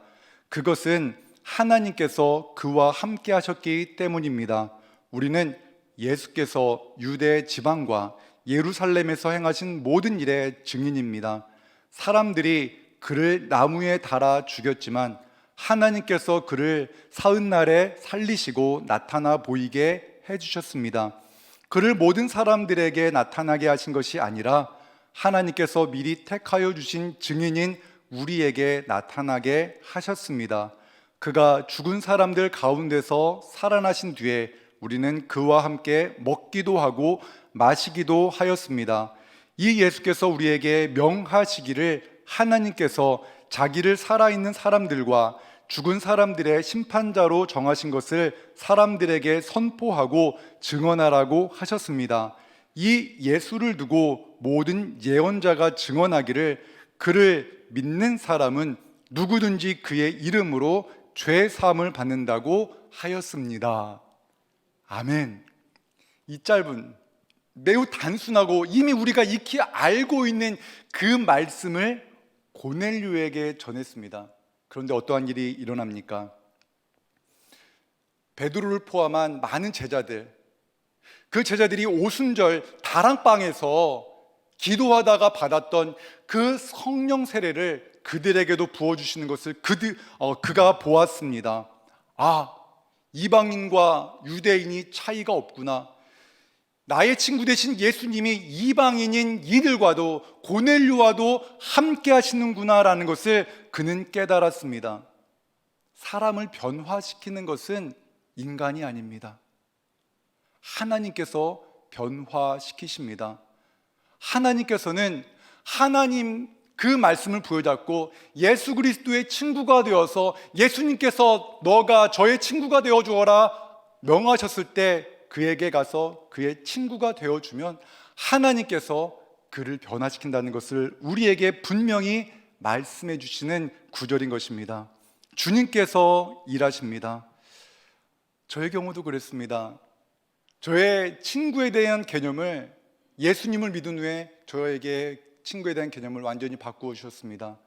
그것은 하나님께서 그와 함께 하셨기 때문입니다. 우리는 예수께서 유대 지방과 예루살렘에서 행하신 모든 일의 증인입니다. 사람들이 그를 나무에 달아 죽였지만 하나님께서 그를 사흘날에 살리시고 나타나 보이게 해주셨습니다. 그를 모든 사람들에게 나타나게 하신 것이 아니라 하나님께서 미리 택하여 주신 증인인 우리에게 나타나게 하셨습니다. 그가 죽은 사람들 가운데서 살아나신 뒤에 우리는 그와 함께 먹기도 하고 마시기도 하였습니다. 이 예수께서 우리에게 명하시기를 하나님께서 자기를 살아있는 사람들과 죽은 사람들의 심판자로 정하신 것을 사람들에게 선포하고 증언하라고 하셨습니다. 이 예수를 두고 모든 예언자가 증언하기를 그를 믿는 사람은 누구든지 그의 이름으로 죄 사함을 받는다고 하였습니다. 아멘. 이 짧은 매우 단순하고 이미 우리가 익히 알고 있는 그 말씀을 고넬료에게 전했습니다. 그런데 어떠한 일이 일어납니까? 베드로를 포함한 많은 제자들, 그 제자들이 오순절 다락방에서 기도하다가 받았던 그 성령 세례를 그들에게도 부어주시는 것을 그가 보았습니다. 아, 이방인과 유대인이 차이가 없구나. 나의 친구 되신 예수님이 이방인인 이들과도 고넬료와도 함께 하시는구나라는 것을 그는 깨달았습니다. 사람을 변화시키는 것은 인간이 아닙니다. 하나님께서 변화시키십니다. 하나님께서는 하나님 그 말씀을 부여잡고 예수 그리스도의 친구가 되어서 예수님께서 너가 저의 친구가 되어 주어라 명하셨을 때 그에게 가서 그의 친구가 되어주면 하나님께서 그를 변화시킨다는 것을 우리에게 분명히 말씀해 주시는 구절인 것입니다. 주님께서 일하십니다. 저의 경우도 그랬습니다. 저의 친구에 대한 개념을 예수님을 믿은 후에 저에게 친구에 대한 개념을 완전히 바꾸어 주셨습니다.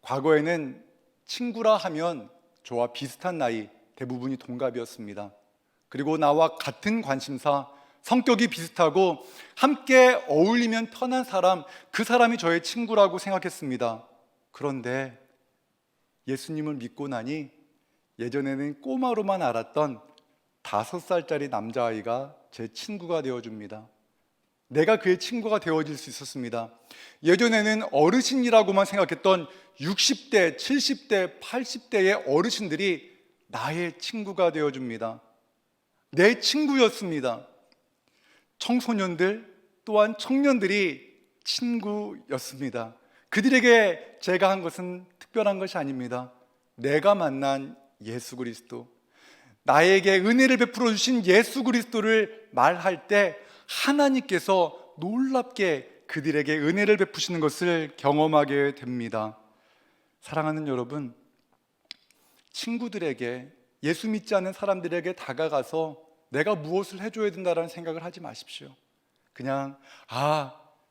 과거에는 친구라 하면 저와 비슷한 나이, 대부분이 동갑이었습니다. 그리고 나와 같은 관심사, 성격이 비슷하고 함께 어울리면 편한 사람, 그 사람이 저의 친구라고 생각했습니다. 그런데 예수님을 믿고 나니 예전에는 꼬마로만 알았던 5살짜리 남자아이가 제 친구가 되어줍니다. 내가 그의 친구가 되어질 수 있었습니다. 예전에는 어르신이라고만 생각했던 60대, 70대, 80대의 어르신들이 나의 친구가 되어줍니다. 내 친구였습니다. 청소년들 또한 청년들이 친구였습니다. 그들에게 제가 한 것은 특별한 것이 아닙니다. 내가 만난 예수 그리스도, 나에게 은혜를 베풀어 주신 예수 그리스도를 말할 때 하나님께서 놀랍게 그들에게 은혜를 베푸시는 것을 경험하게 됩니다. 사랑하는 여러분, 친구들에게, 예수 믿지 않는 사람들에게 다가가서 내가 무엇을 해줘야 된다는 생각을 하지 마십시오. 그냥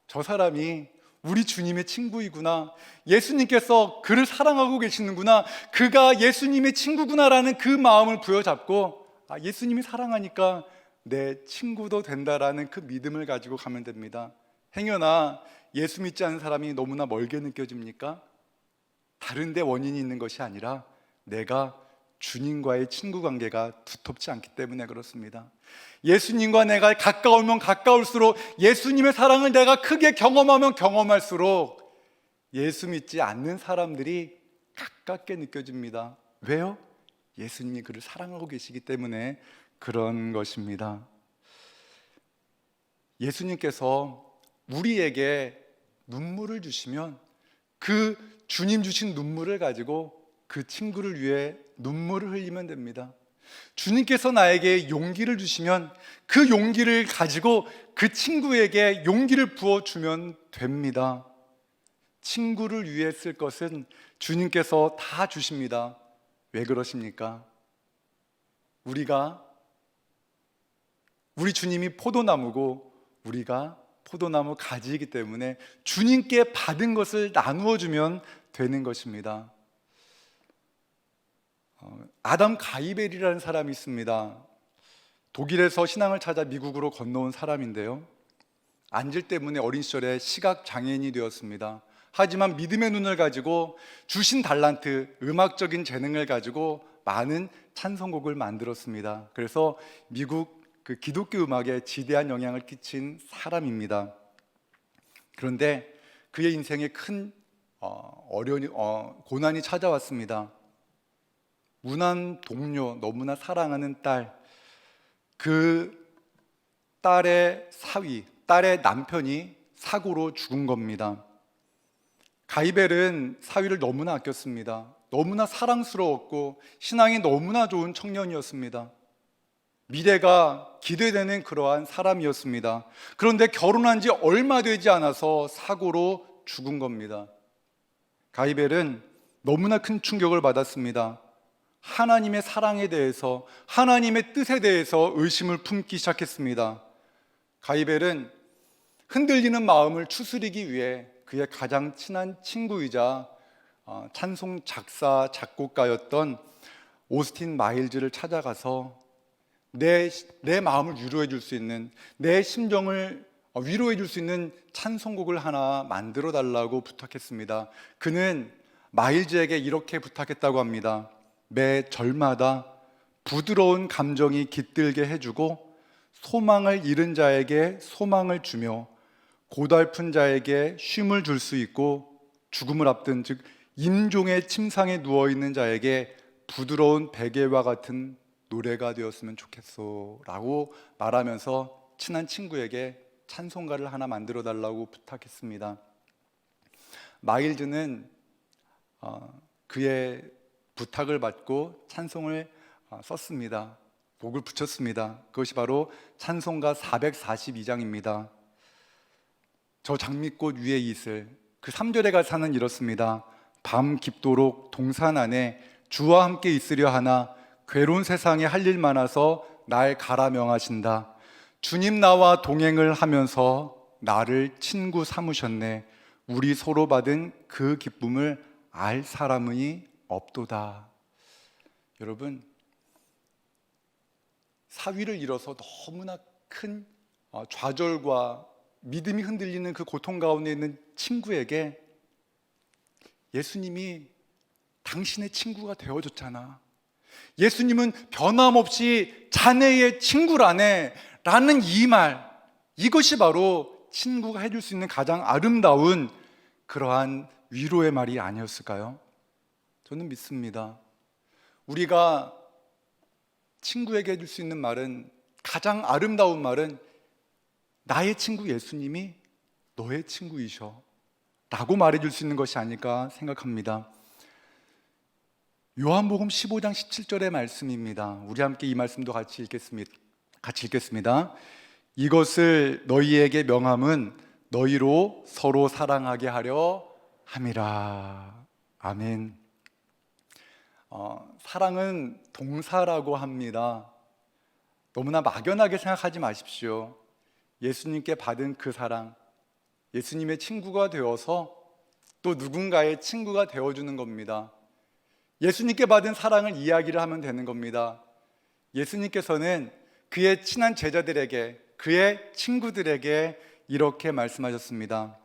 저 사람이 우리 주님의 친구이구나, 예수님께서 그를 사랑하고 계시는구나, 그가 예수님의 친구구나라는 그 마음을 부여잡고 예수님이 사랑하니까 내 친구도 된다라는 그 믿음을 가지고 가면 됩니다. 행여나 예수 믿지 않는 사람이 너무나 멀게 느껴집니까? 다른 데 원인이 있는 것이 아니라 내가 주님과의 친구 관계가 두텁지 않기 때문에 그렇습니다. 예수님과 내가 가까우면 가까울수록, 예수님의 사랑을 내가 크게 경험하면 경험할수록 예수 믿지 않는 사람들이 가깝게 느껴집니다. 왜요? 예수님이 그를 사랑하고 계시기 때문에 그런 것입니다. 예수님께서 우리에게 눈물을 주시면 그 주님 주신 눈물을 가지고 그 친구를 위해 눈물을 흘리면 됩니다. 주님께서 나에게 용기를 주시면 그 용기를 가지고 그 친구에게 용기를 부어주면 됩니다. 친구를 위해 쓸 것은 주님께서 다 주십니다. 왜 그러십니까? 우리 주님이 포도나무고 우리가 포도나무 가지이기 때문에 주님께 받은 것을 나누어 주면 되는 것입니다. 아담 가이벨이라는 사람이 있습니다. 독일에서 신앙을 찾아 미국으로 건너온 사람인데요, 안질 때문에 어린 시절에 시각 장애인이 되었습니다. 하지만 믿음의 눈을 가지고 주신 달란트, 음악적인 재능을 가지고 많은 찬송곡을 만들었습니다. 그래서 미국 그 기독교 음악에 지대한 영향을 끼친 사람입니다. 그런데 그의 인생에 큰 고난이 찾아왔습니다. 무난 동료, 너무나 사랑하는 딸, 그 딸의 사위, 딸의 남편이 사고로 죽은 겁니다. 가이벨은 사위를 너무나 아꼈습니다. 너무나 사랑스러웠고 신앙이 너무나 좋은 청년이었습니다. 미래가 기대되는 그러한 사람이었습니다. 그런데 결혼한 지 얼마 되지 않아서 사고로 죽은 겁니다. 가이벨은 너무나 큰 충격을 받았습니다. 하나님의 사랑에 대해서, 하나님의 뜻에 대해서 의심을 품기 시작했습니다. 가이벨은 흔들리는 마음을 추스리기 위해 그의 가장 친한 친구이자 찬송 작사 작곡가였던 오스틴 마일즈를 찾아가서 내 마음을 위로해 줄 수 있는, 내 심정을 위로해 줄 수 있는 찬송곡을 하나 만들어 달라고 부탁했습니다. 그는 마일즈에게 이렇게 부탁했다고 합니다. 매 절마다 부드러운 감정이 깃들게 해주고 소망을 잃은 자에게 소망을 주며 고달픈 자에게 쉼을 줄 수 있고 죽음을 앞둔, 즉 임종의 침상에 누워있는 자에게 부드러운 베개와 같은 노래가 되었으면 좋겠소 라고 말하면서 친한 친구에게 찬송가를 하나 만들어 달라고 부탁했습니다. 마일즈는 그의 부탁을 받고 찬송을 썼습니다. 곡을 붙였습니다. 그것이 바로 찬송가 442장입니다. 저 장미꽃 위에 이슬, 그 3절의 가사는 이렇습니다. 밤 깊도록 동산 안에 주와 함께 있으려 하나 괴로운 세상에 할 일 많아서 날 가라 명하신다. 주님 나와 동행을 하면서 나를 친구 삼으셨네. 우리 서로 받은 그 기쁨을 알 사람이 없도다. 여러분, 사위를 잃어서 너무나 큰 좌절과 믿음이 흔들리는 그 고통 가운데 있는 친구에게 예수님이 당신의 친구가 되어줬잖아. 예수님은 변함없이 자네의 친구라네 라는 이 말, 이것이 바로 친구가 해줄 수 있는 가장 아름다운 그러한 위로의 말이 아니었을까요? 저는 믿습니다. 우리가 친구에게 해줄 수 있는 말은, 가장 아름다운 말은 나의 친구 예수님이 너의 친구이셔 라고 말해줄 수 있는 것이 아닐까 생각합니다. 요한복음 15장 17절의 말씀입니다. 우리 함께 이 말씀도 같이 읽겠습니다. 이것을 너희에게 명함은 너희로 서로 사랑하게 하려 함이라. 아멘. 사랑은 동사라고 합니다. 너무나 막연하게 생각하지 마십시오. 예수님께 받은 그 사랑, 예수님의 친구가 되어서 또 누군가의 친구가 되어주는 겁니다. 예수님께 받은 사랑을 이야기를 하면 되는 겁니다. 예수님께서는 그의 친한 제자들에게, 그의 친구들에게 이렇게 말씀하셨습니다.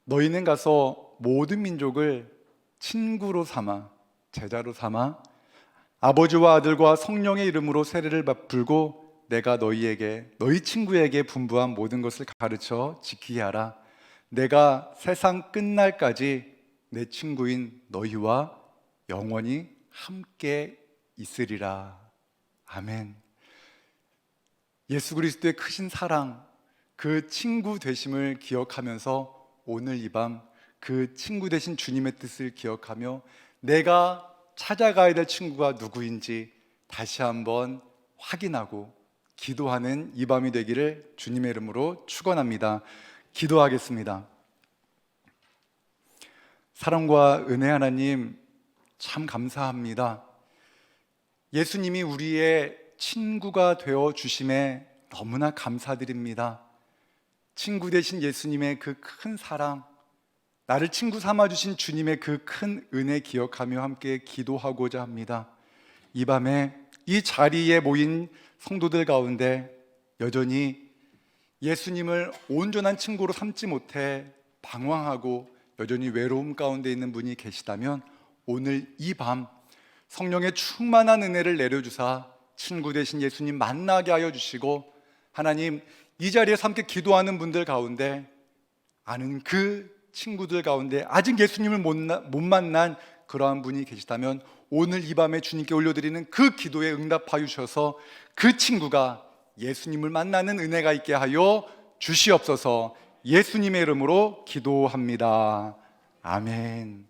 너희는 가서 모든 민족을 친구로 삼아, 제자로 삼아 아버지와 아들과 성령의 이름으로 세례를 베풀고 내가 너희에게, 너희 친구에게 분부한 모든 것을 가르쳐 지키게 하라. 내가 세상 끝날까지 내 친구인 너희와 영원히 함께 있으리라. 아멘. 예수 그리스도의 크신 사랑, 그 친구 되심을 기억하면서 오늘 이 밤 그 친구 되신 주님의 뜻을 기억하며 내가 찾아가야 될 친구가 누구인지 다시 한번 확인하고 기도하는 이 밤이 되기를 주님의 이름으로 축원합니다. 기도하겠습니다. 사랑과 은혜 하나님, 참 감사합니다. 예수님이 우리의 친구가 되어 주심에 너무나 감사드립니다. 친구 되신 예수님의 그 큰 사랑, 나를 친구 삼아 주신 주님의 그 큰 은혜 기억하며 함께 기도하고자 합니다. 이 밤에 이 자리에 모인 성도들 가운데 여전히 예수님을 온전한 친구로 삼지 못해 방황하고 여전히 외로움 가운데 있는 분이 계시다면 오늘 이 밤 성령의 충만한 은혜를 내려주사 친구 되신 예수님 만나게 하여 주시고, 하나님, 이 자리에서 함께 기도하는 분들 가운데, 아는 그 친구들 가운데 아직 예수님을 못 만난 그러한 분이 계시다면 오늘 이 밤에 주님께 올려드리는 그 기도에 응답하여 주셔서 그 친구가 예수님을 만나는 은혜가 있게 하여 주시옵소서. 예수님의 이름으로 기도합니다. 아멘.